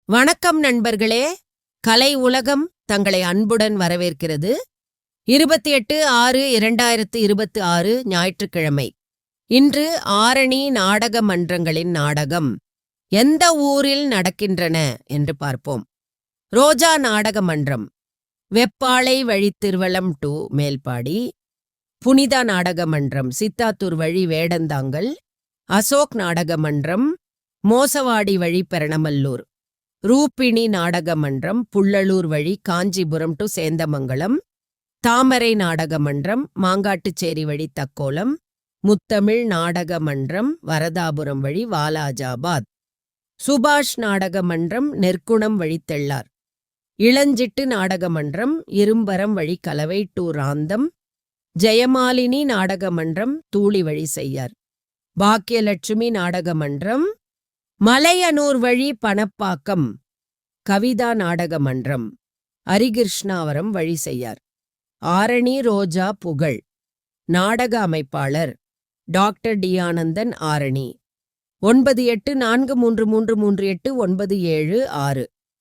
வணக்கம் நண்பர்களே. கலை உலகம் தங்களை அன்புடன் வரவேற்கிறது. 28/6/2026 ஞாயிற்றுக்கிழமை. இன்று ஆரணி நாடக மன்றங்களின் நாடகம் எந்த ஊரில் நடக்கின்றன என்று பார்ப்போம். ரோஜா நாடக மன்றம், வெப்பாளை வழி திருவலம் டு மேல்பாடி. புனிதா நாடக மன்றம், சித்தாத்தூர் வழி வேடந்தாங்கல். அசோக் நாடக மன்றம், மோசவாடி வழி பெரணமல்லூர். ரூபிணி நாடக மன்றம், புள்ளலூர் வழி காஞ்சிபுரம் டு சேந்தமங்கலம். தாமரை நாடக மன்றம், மாங்காட்டுச்சேரி வழி தக்கோலம். முத்தமிழ் நாடக மன்றம், வரதாபுரம் வழி வாலாஜாபாத். சுபாஷ் நாடக மன்றம், நெற்குணம் வழி தெள்ளார். இளஞ்சிட்டு நாடக மன்றம், இரும்பரம் வழி கலவை டு ராந்தம். ஜெயமாலினி நாடக மன்றம், தூளி வழி செய்யார். பாக்கியலட்சுமி நாடக மன்றம், மலையனூர் வழி பணப்பாக்கம். கவிதா நாடக மன்றம், அரிகிருஷ்ணாவரம் வழி செய்யார். ஆரணி ரோஜா புகழ். நாடக அமைப்பாளர் டாக்டர் டி ஆனந்தன், ஆரணி. 9843333897 6.